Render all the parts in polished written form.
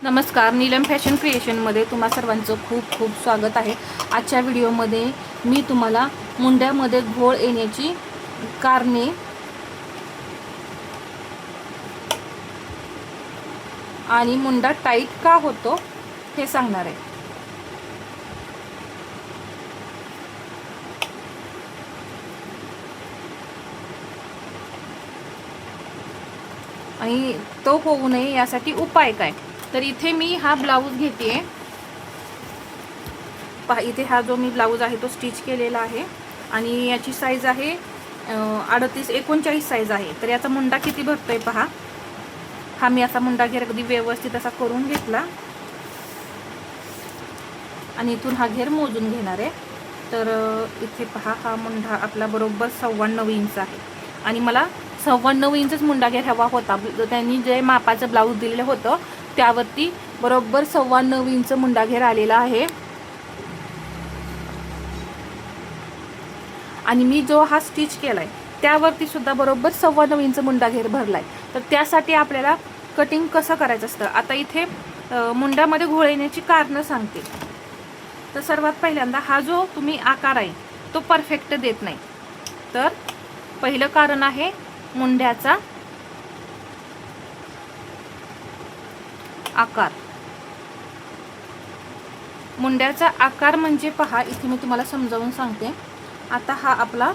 नमस्कार, नीलम फॅशन क्रिएशनमध्ये तुम्हा सर्वांचं खूप खूप स्वागत आहे. आजच्या व्हिडिओमध्ये मी तुम्हाला मुंड्यामध्ये घोळ येण्याची कारणे आणि मुंडा टाईट का होतो हे सांगणार आहे. आणि तो होऊ नये यासाठी उपाय काय. तर इथे मी हा ब्लाऊज घेते. पहा, इथे हा जो मी ब्लाऊज आहे तो स्टिच केलेला आहे आणि याची साईज आहे 38-39 साईज आहे. तर याचा मुंडा किती भरतोय पहा. हा मी असा मुंडा घेर अगदी व्यवस्थित असा करून घेतला आणि इथून हा घेर मोजून घेणार आहे. तर इथे पहा, हा मुंडा आपला बरोबर 9.25 इंच आहे आणि मला 9.25 इंचच मुंडा घेर हवा होता. त्यांनी जे मापाचं ब्लाऊज दिलेलं होतं त्यावरती बरोबर 9.25 इंच मुंडा घेर आलेला आहे. आणि मी जो हा स्टिच केलाय त्यावरती सुद्धा बरोबर 9.25 इंच मुंडा घेर भरलाय. तर त्यासाठी आपल्याला कटिंग कसं करायचं असतं. आता इथे मुंड्यामध्ये घोळ येण्याची कारणं सांगते. तर सर्वात पहिल्यांदा हा जो तुम्ही आकार आहे तो परफेक्ट देत नाही. तर पहिलं कारण आहे मुंड्याचा आकार. मुंड्याचा आकार म्हणजे पहा, इथे मी तुम्हाला समजावून सांगते. आता हा आपला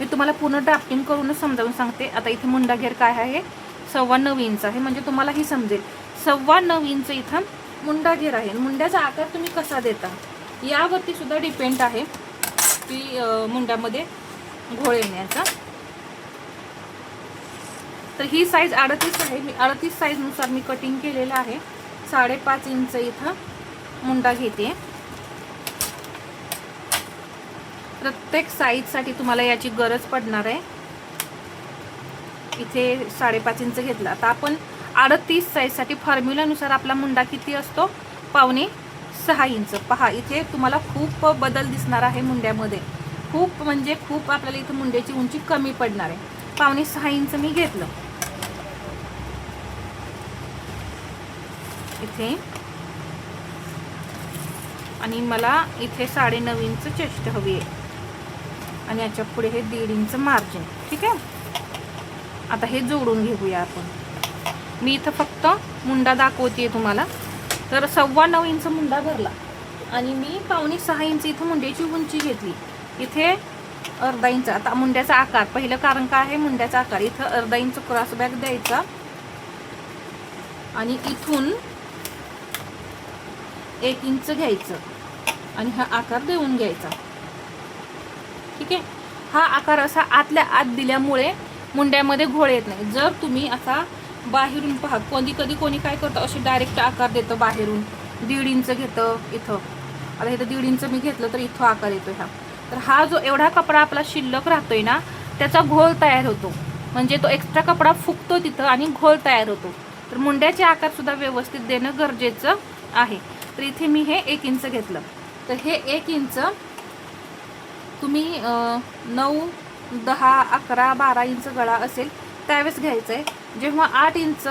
मी तुम्हाला पूर्ण ड्राफ्टिंग करूनच समजावून सांगते. आता इथे मुंडा घेर काय आहे 9.25 इंच आहे, म्हणजे तुम्हालाही समजेल. 9.25 इंच इथं मुंडा घेर आहे. मुंड्याचा आकार तुम्ही कसा देता यावरती सुद्धा डिपेंड आहे की मुंड्यामध्ये घोळ येण्याचा. तर ही साईज 38 आहे. मी 38 साईजनुसार मी कटिंग केलेलं आहे. 5.5 इंच इथं मुंडा घेते. प्रत्येक साईजसाठी तुम्हाला याची गरज पडणार आहे. इथे 5.5 इंच घेतला. आता आपण 38 साईजसाठी फॉर्म्युलानुसार आपला मुंडा किती असतो 5.25 इंच. पहा, इथे तुम्हाला खूप बदल दिसणार आहे मुंड्यामध्ये. खूप म्हणजे खूप आपल्याला इथे मुंड्याची उंची कमी पडणार आहे. 5.25 इंच मी घेतलं इथे आणि मला इथे 9.5 इंच चेस्ट हवी आहे आणि याच्या पुढे हे 1.5 इंच मार्जिन. ठीक आहे. आता हे जोडून घेऊया आपण. मी इथं फक्त मुंडा दाखवते तुम्हाला. तर 9.25 इंच मुंडा भरला आणि मी 5.25 इंच इथं मुंड्याची उंची घेतली. इथे अर्धा इंच. आता मुंड्याचा आकार, पहिलं कारण काय आहे मुंड्याचा आकार. इथं अर्धा इंच क्रॉस बॅक द्यायचा आणि इथून 1 इंच घ्यायचं आणि हा आकार देऊन घ्यायचा. ठीक आहे. हा आकार असा आतल्या आत दिल्यामुळे मुंड्यामध्ये घोळ येत नाही. जर तुम्ही असा बाहेरून पहा, कोणी काय करतं, असे डायरेक्ट आकार देतं बाहेरून. 1.5 इंच घेतं इथं. आता इथं 1.5 इंच मी घेतलं तर इथं आकार येतो हा. तर हा जो एवढा कपडा आपला शिल्लक राहतोय ना त्याचा घोळ तयार होतो. म्हणजे तो एक्स्ट्रा कपडा फुगतो तिथं आणि घोळ तयार होतो. तर मुंड्याचे आकार सुद्धा व्यवस्थित देणं गरजेचं आहे. तर इथे मी हे 1 इंच घेतलं. तर हे 1 इंच तुम्ही 9, 10, 11, 12 इंच गळा असेल त्यावेळेस घ्यायचं आहे. जेव्हा 8 इंच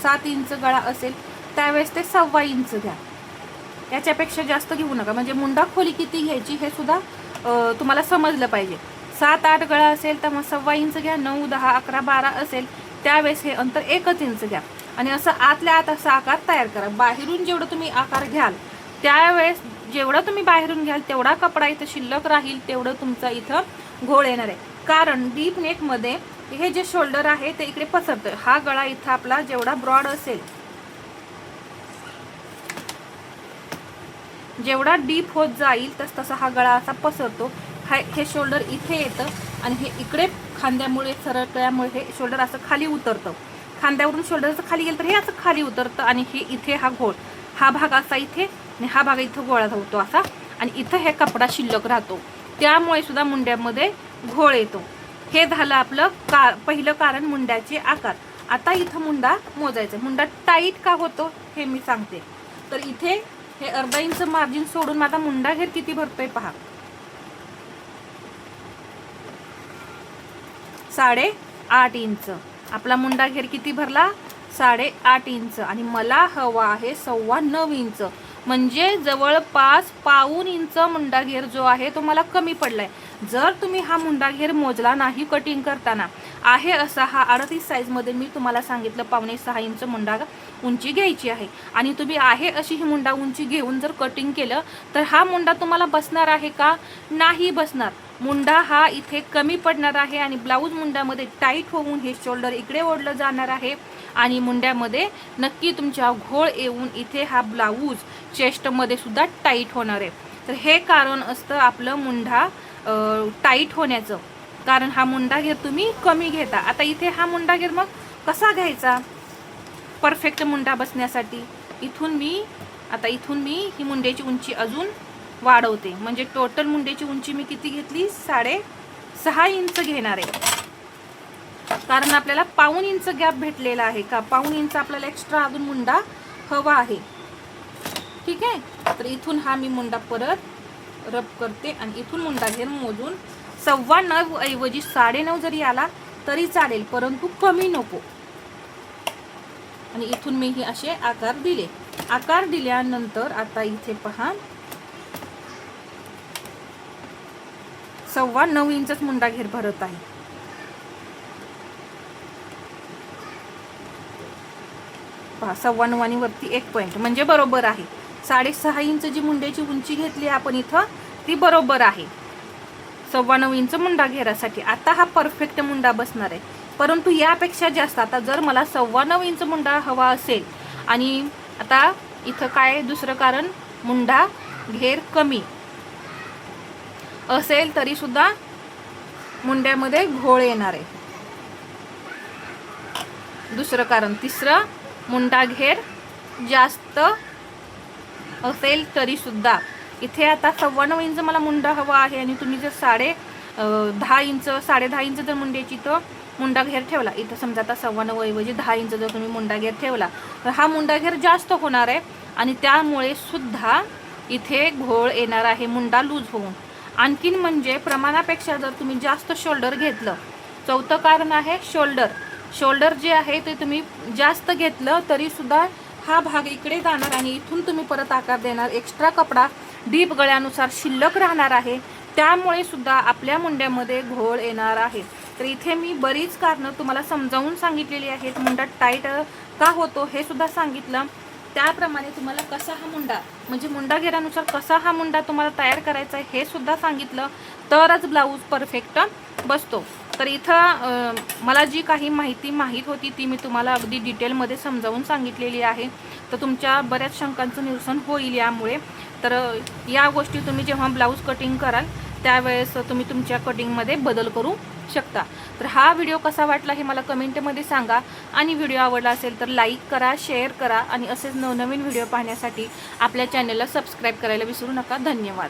7 इंच गळा असेल त्यावेळेस ते 1.25 इंच घ्या. याच्यापेक्षा जास्त घेऊ नका. म्हणजे मुंडा खोली किती घ्यायची हे सुद्धा तुम्हाला समजलं पाहिजे. 7-8 गळा असेल तर मग 1.25 इंच घ्या. 9, 10, 11, 12 असेल त्यावेळेस हे अंतर 1 इंच घ्या आणि असं आतल्या आत असा आकार तयार करा. बाहेरून जेवढं तुम्ही आकार घ्याल त्यावेळेस जेवढं तुम्ही बाहेरून घ्याल तेवढा कपडा इथं शिल्लक राहील, तेवढं तुमचा इथं घोळ येणार आहे. कारण डीप नेकमध्ये हे जे शोल्डर आहे ते इकडे पसरतं. हा गळा इथं आपला जेवढा ब्रॉड असेल, जेवढा डीप होत जाईल तसा हा गळा असा पसरतो. हे शोल्डर इथे येतं आणि हे इकडे खांद्यामुळे सरकल्यामुळे हे शोल्डर असं खाली उतरतं. खांद्यावरून शोल्डर असं खाली गेलं तर हे असं खाली उतरतं आणि हे इथे हा घोळ, हा भाग असा इथे आणि हा भाग इथं गोळा होतो असा आणि इथं हे कपडा शिल्लक राहतो. त्यामुळे सुद्धा मुंड्यामध्ये घोळ येतो. हे झालं आपलं पहिलं कारण मुंड्याचे आकार. आता इथं मुंडा मोजायचा. मुंडा टाईट का होतो हे मी सांगते. तर इथे हे अर्धा इंच मार्जिन सोडून माझा मुंडा घेर किती भरतोय पहा. 8.5 इंच. आपला मुंडा घेर किती भरला? 8.5 इंच. आणि मला हवा आहे 9.25 इंच, म्हणजे जवळपास पाऊण इंच मुंडा घेर जो आहे तो मला कमी पडलाय. जर तुम्ही हा मुंडा घेर मोजला नाही कटिंग करताना, आहे असा हा 38 साईजमध्ये मी तुम्हाला सांगितलं 5.25 इंच मुंडा उंची घ्यायची आहे, आणि तुम्ही आहे अशी ही मुंडा उंची घेऊन जर कटिंग केलं तर हा मुंडा तुम्हाला बसणार आहे का? नाही बसणार. मुंडा हा इथे कमी पडणार आहे, आणि ब्लाऊज मुंड्यामध्ये टाईट होऊन हे शोल्डर इकडे ओढलं जाणार आहे, आणि मुंड्यामध्ये नक्की तुमच्या घोळ येऊन इथे हा ब्लाऊज चेस्टमध्ये सुद्धा टाईट होणार आहे. तर हे कारण असतं आपलं मुंडा टाईट होण्याचं, कारण हा मुंडा घेर तुम्ही कमी घेता. आता इथे हा मुंडा घेर मग कसा घ्यायचा परफेक्ट मुंडा बसण्यासाठी? इथून मी ही मुंड्याची उंची अजून वाढवते, म्हणजे टोटल मुंड्याची उंची मी किती घेतली? 6.5 इंच घेणार आहे, कारण आपल्याला पाऊण इंच गॅप भेटलेला आहे का, पाऊण इंच आपल्याला एक्स्ट्रा अजून मुंडा हवा आहे. ठीक आहे. तर इथून हा मी मुंडा परत रब करते, आणि इथून मुंडा घेर मोजून 9.25 ऐवजी 9.5 जरी आला तरी चालेल, परंतु कमी नको. आणि इथून मी हे असे आकार दिले. आकार दिल्यानंतर आता इथे पहा 9.25 इंचच मुंडा घेर भरत आहे. पहा 9.25 आणि वरती 1 पॉईंट म्हणजे बरोबर आहे. 6.5 इंच जी मुंड्याची उंची घेतली आपण इथं ती बरोबर आहे 9.25 इंच मुंडा घेरासाठी. आता हा परफेक्ट मुंडा बसणार आहे, परंतु यापेक्षा जास्त. आता जर मला 9.25 इंच मुंडा हवा असेल, आणि आता इथं काय दुसरं कारण, मुंडा घेर कमी असेल तरी सुद्धा मुंड्यामध्ये घोळ येणार आहे. दुसरं कारण. तिसरं, मुंडा घेर जास्त असेल तरी सुद्धा इथे आता 9.25 इंच मला मुंडा हवा आहे, आणि तुम्ही जर 10.5 इंच 10.5 इंच जर मुंड्याची तर मुंडा घेर ठेवला, इथं समजा आता 9.25 ऐवजी 10 इंच जर तुम्ही मुंडा घेर ठेवला तर हा मुंडा घेर जास्त होणार आहे, आणि त्यामुळे सुद्धा इथे घोळ येणार आहे मुंडा लूज होऊन. आणखीन म्हणजे प्रमाणापेक्षा जर तुम्ही जास्त शोल्डर घेतलं, चौथं कारण आहे शोल्डर जे आहे ते तुम्ही जास्त घेतलं तरी सुद्धा हा भाग इकडे जाणार, आणि इथून तुम्ही परत आकार देणार. एक्स्ट्रा कपडा डीप गळ्यानुसार शिल्लक राहणार आहे, त्यामुळे सुद्धा आपल्या मुंड्यामध्ये घोळ येणार आहे. तर इथे मी बरीच कारणं तुम्हाला समजावून सांगितलेली आहेत. मुंडा टाईट का होतो हे सुद्धा सांगितलं. त्याप्रमाणे तुम्हाला कसा हा मुंडा, म्हणजे मुंडा घेरानुसार कसा हा मुंडा तुम्हाला तयार करायचा आहे हे सुद्धा सांगितलं, तरच ब्लाऊज परफेक्ट बसतो. तर इथं मला जी काही माहिती माहीत होती ती मी तुम्हाला अगदी डिटेलमध्ये समजावून सांगितलेली आहे. तर तुमच्या बऱ्याच शंकांचं निरसन होईल यामुळे. तर या गोष्टी तुम्ही जेव्हा ब्लाऊज कटिंग कराल त्यावेळेस तुम्ही तुमच्या कटिंगमध्ये बदल करू शकता. तर हा व्हिडिओ कसा वाटला हे मला कमेंटमध्ये सांगा, आणि व्हिडिओ आवडला असेल तर लाईक करा, शेअर करा, आणि असेच नवनवीन व्हिडिओ पाहण्यासाठी आपल्या चॅनलला सबस्क्राईब करायला विसरू नका. धन्यवाद.